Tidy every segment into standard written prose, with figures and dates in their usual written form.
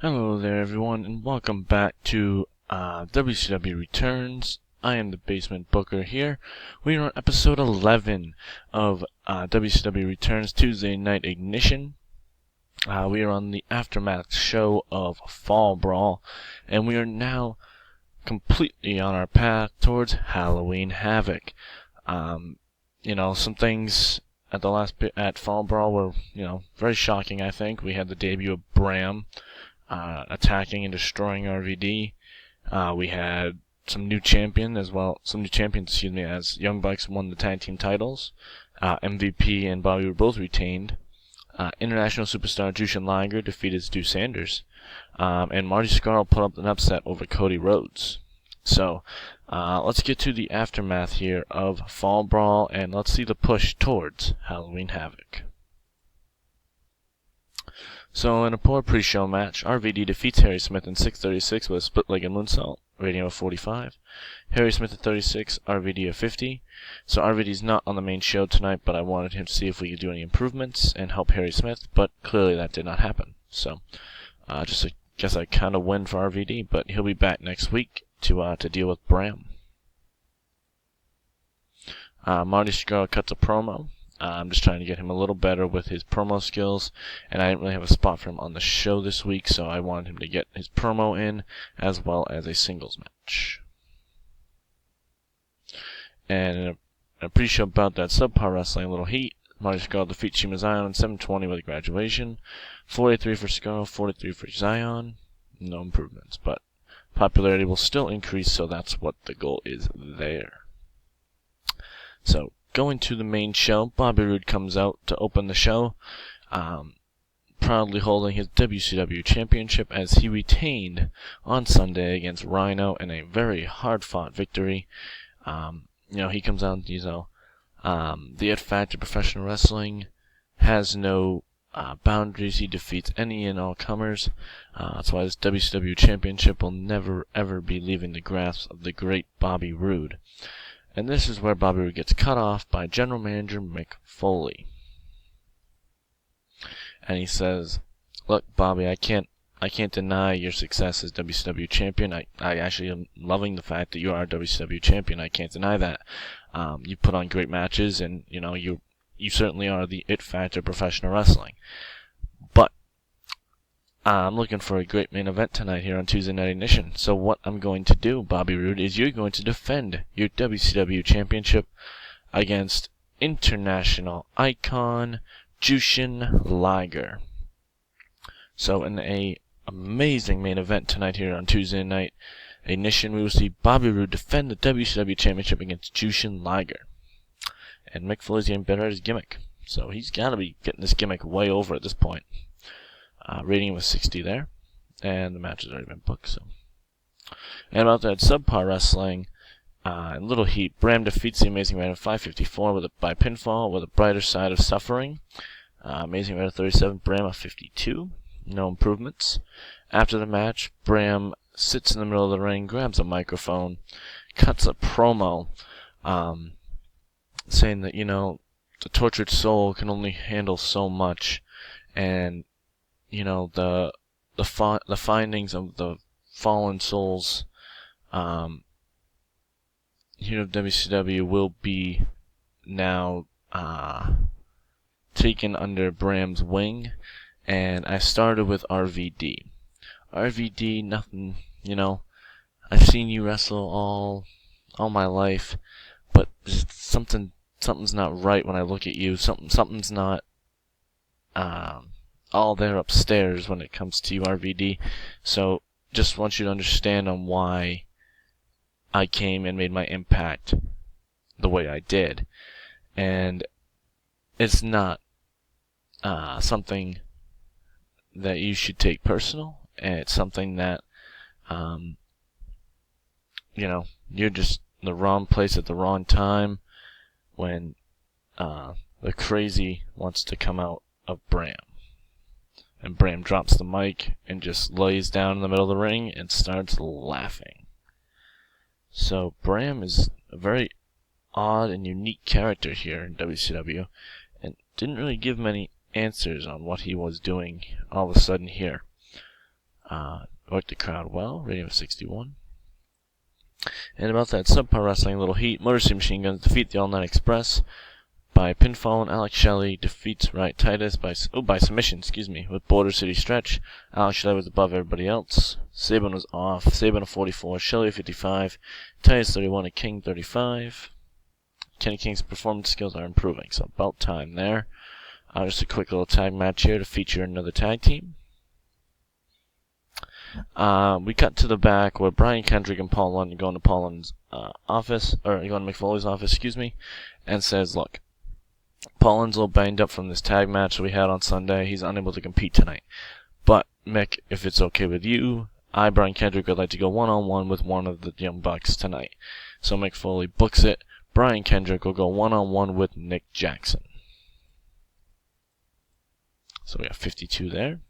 Hello there everyone, and welcome back to WCW Returns. I am the Basement Booker here. We are on episode 11 of WCW Returns Tuesday Night Ignition. We are on the aftermath show of Fall Brawl, and we are now completely on our path towards Halloween Havoc. Some things at the last bit at Fall Brawl were, very shocking, I think. We had the debut of Bram attacking and destroying RVD. We had some new champions, as Young Bucks won the tag team titles. MVP and Bobby were both retained. International superstar Jushin Liger defeated Stu Sanders. And Marty Scurll put up an upset over Cody Rhodes. So, let's get to the aftermath here of Fall Brawl, and let's see the push towards Halloween Havoc. So, in a poor pre-show match, RVD defeats Harry Smith in 6:36 with a split-legged moonsault, rating of 45. Harry Smith at 36, RVD at 50. So RVD's not on the main show tonight, but I wanted him to see if we could do any improvements and help Harry Smith, but clearly that did not happen. So, I guess I kind of win for RVD, but he'll be back next week to deal with Bram. Marty Scurll cuts a promo. I'm just trying to get him a little better with his promo skills, and I didn't really have a spot for him on the show this week, so I wanted him to get his promo in, as well as a singles match. And in a pre-show bout that subpar wrestling, a little heat, Marty Scurll defeats Shima Zion in 7:20 with a graduation. 43 for Scurll, 43 for Zion. No improvements, but popularity will still increase, so that's what the goal is there. So, going to the main show, Bobby Roode comes out to open the show, proudly holding his WCW championship as he retained on Sunday against Rhino in a very hard-fought victory. He comes out, the It Factor Professional Wrestling has no boundaries. He defeats any and all comers. That's why this WCW championship will never ever be leaving the grasp of the great Bobby Roode. And this is where Bobby Roode gets cut off by General Manager Mick Foley. And he says, "Look, Bobby, I can't deny your success as WCW champion. I actually am loving the fact that you are a WCW champion. I can't deny that. You put on great matches, and you certainly are the It Factor Professional Wrestling. But I'm looking for a great main event tonight here on Tuesday Night Ignition. So what I'm going to do, Bobby Roode, is you're going to defend your WCW championship against international icon Jushin Liger." So in a amazing main event tonight here on Tuesday Night Ignition, we will see Bobby Roode defend the WCW championship against Jushin Liger. And Mick Foley's getting better at his gimmick, so he's got to be getting this gimmick way over at this point. Rating was 60 there, and the match has already been booked. So, and about that subpar wrestling, in Little Heat, Bram defeats the Amazing Man at 5:54 by pinfall with a brighter side of suffering. Amazing Man at 37, Bram at 52. No improvements. After the match, Bram sits in the middle of the ring, grabs a microphone, cuts a promo, saying that the tortured soul can only handle so much, and the findings of the fallen souls here of WCW will be now taken under Bram's wing. And I started with RVD. RVD, nothing, I've seen you wrestle all my life, but something's not right when I look at you. Something's not all there upstairs when it comes to you, RVD. So just want you to understand on why I came and made my impact the way I did. And it's not something that you should take personal, and it's something that you're just in the wrong place at the wrong time when the crazy wants to come out of Bram. And Bram drops the mic and just lays down in the middle of the ring and starts laughing. So Bram is a very odd and unique character here in WCW, and didn't really give many answers on what he was doing all of a sudden here. Worked the crowd well, rating of 61. And about that subpar wrestling little heat, Motor City Machine Guns defeat the All Night Express by pinfall, and Alex Shelley defeats Riot Titus by submission, with Border City Stretch. Alex Shelley was above everybody else. Sabin was off. Sabin a 44, Shelley a 55, Titus 31, and King 35. Kenny King's performance skills are improving, so about time there. Just a quick little tag match here to feature another tag team. We cut to the back where Brian Kendrick and Paul London go into Paul London's office, or go into McFoley's office, and says, look, Paul London's a little banged up from this tag match that we had on Sunday. He's unable to compete tonight. But, Mick, if it's okay with you, I, Brian Kendrick, would like to go one-on-one with one of the Young Bucks tonight. So Mick Foley books it. Brian Kendrick will go one-on-one with Nick Jackson. So we have 52 there.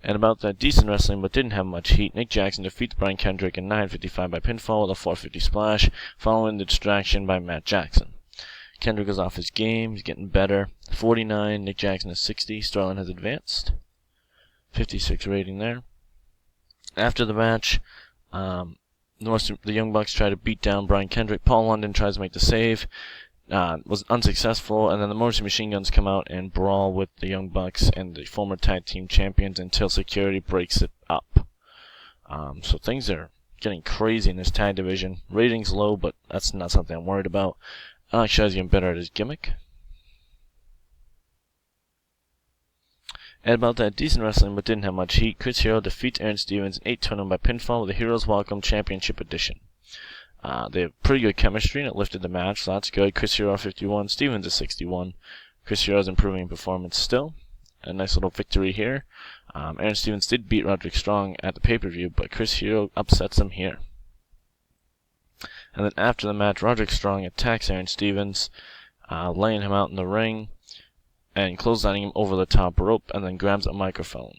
And about that decent wrestling but didn't have much heat, Nick Jackson defeats Brian Kendrick in 9:55 by pinfall with a 450 splash, following the distraction by Matt Jackson. Kendrick is off his game, he's getting better. 49, Nick Jackson is 60, Sterling has advanced. 56 rating there. After the match, the Young Bucks try to beat down Brian Kendrick. Paul London tries to make the save. Was unsuccessful, and then the Motor City Machine Guns come out and brawl with the Young Bucks and the former tag team champions until security breaks it up. So things are getting crazy in this tag division. Ratings low, but that's not something I'm worried about. Alex Shelley's getting better at his gimmick. And about that decent wrestling but didn't have much heat, Chris Hero defeats Aaron Stevens in 8-2 by pinfall with the Heroes Welcome Championship Edition. They have pretty good chemistry, and it lifted the match, so that's good. Chris Hero 51, Stevens is 61. Chris Hero's improving in performance still. A nice little victory here. Aaron Stevens did beat Roderick Strong at the pay-per-view, but Chris Hero upsets him here. And then after the match, Roderick Strong attacks Aaron Stevens, laying him out in the ring, and clotheslining him over the top rope, and then grabs a microphone.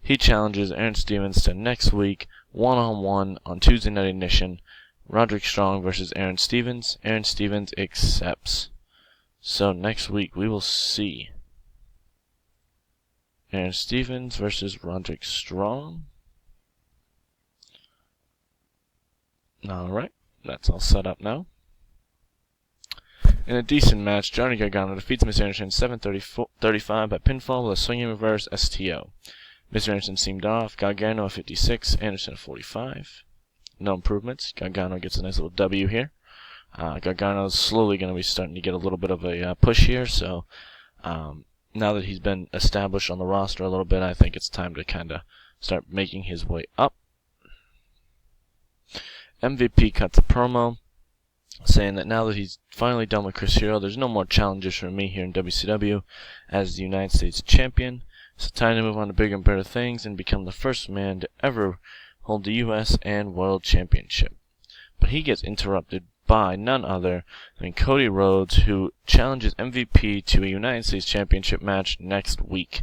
He challenges Aaron Stevens to next week, one-on-one on Tuesday Night Ignition, Roderick Strong versus Aaron Stevens. Aaron Stevens accepts. So next week we will see Aaron Stevens versus Roderick Strong. Alright, that's all set up now. In a decent match, Johnny Gargano defeats Mr. Anderson 7:35 by pinfall with a swinging reverse STO. Mr. Anderson seemed off. Gargano at 56, Anderson at 45. No improvements. Gargano gets a nice little W here. Gargano's slowly going to be starting to get a little bit of a push here, so now that he's been established on the roster a little bit, I think it's time to kind of start making his way up. MVP cuts a promo saying that now that he's finally done with Chris Hero, there's no more challenges for me here in WCW as the United States Champion. It's time to move on to bigger and better things and become the first man to ever hold the U.S. and World Championship. But he gets interrupted by none other than Cody Rhodes, who challenges MVP to a United States Championship match next week.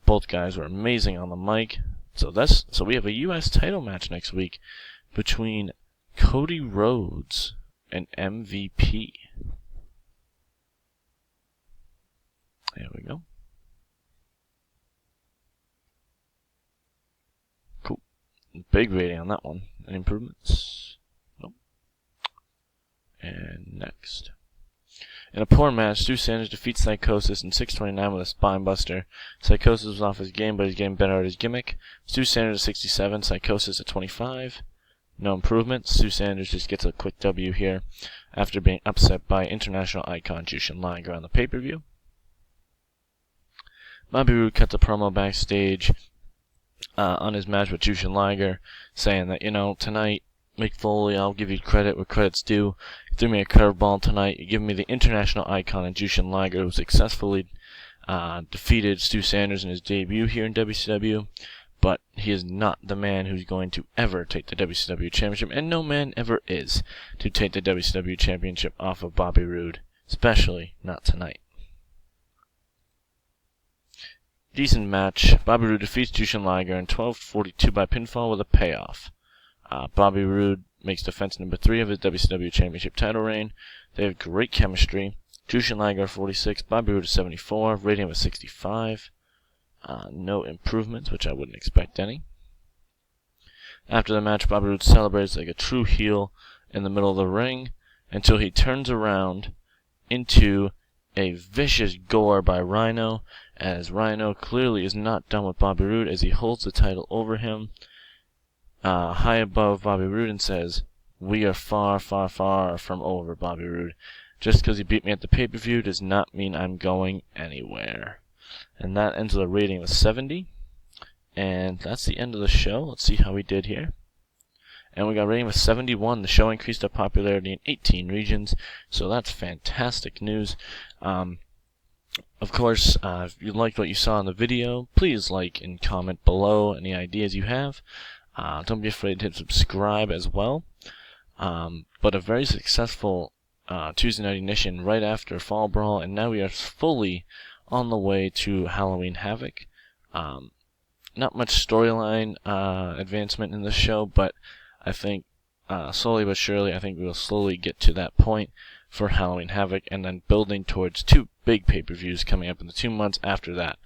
Both guys were amazing on the mic. So we have a U.S. title match next week between Cody Rhodes and MVP. There we go. Cool. Big rating on that one. Any improvements? Nope. And next. In a poor match, Stu Sanders defeats Psychosis in 6:29 with a spine buster. Psychosis was off his game, but he's getting better at his gimmick. Stu Sanders at 67, Psychosis at 25. No improvement. Stu Sanders just gets a quick W here after being upset by international icon Jushin Liger on the pay-per-view. Bobby Roode cuts a promo backstage on his match with Jushin Liger, saying that, tonight, Mick Foley, I'll give you credit where credit's due. You threw me a curveball tonight. You give me the international icon in Jushin Liger, who successfully defeated Stu Sanders in his debut here in WCW. But he is not the man who's going to ever take the WCW Championship, and no man ever is to take the WCW Championship off of Bobby Roode, especially not tonight. Decent match. Bobby Roode defeats Jushin Liger in 12:42 by pinfall with a payoff. Bobby Roode makes defense number 3 of his WCW Championship title reign. They have great chemistry. Jushin Liger 46, Bobby Roode 74, rating of 65. No improvements, which I wouldn't expect any. After the match, Bobby Roode celebrates like a true heel in the middle of the ring until he turns around into a vicious gore by Rhino, as Rhino clearly is not done with Bobby Roode as he holds the title over him high above Bobby Roode and says, "We are far, far, far from over, Bobby Roode. Just because you beat me at the pay-per-view does not mean I'm going anywhere." And that ends with a rating of 70. And that's the end of the show. Let's see how we did here. And we got a rating of 71. The show increased our popularity in 18 regions, so that's fantastic news. Of course, if you liked what you saw in the video, please like and comment below any ideas you have. Don't be afraid to hit subscribe as well. But a very successful Tuesday Night Ignition right after Fall Brawl, and now we are fully on the way to Halloween Havoc. Not much storyline advancement in this show, but I think slowly but surely, I think we will slowly get to that point for Halloween Havoc, and then building towards 2 big pay-per-views coming up in the 2 months after that.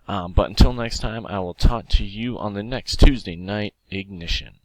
But until next time, I will talk to you on the next Tuesday Night Ignition.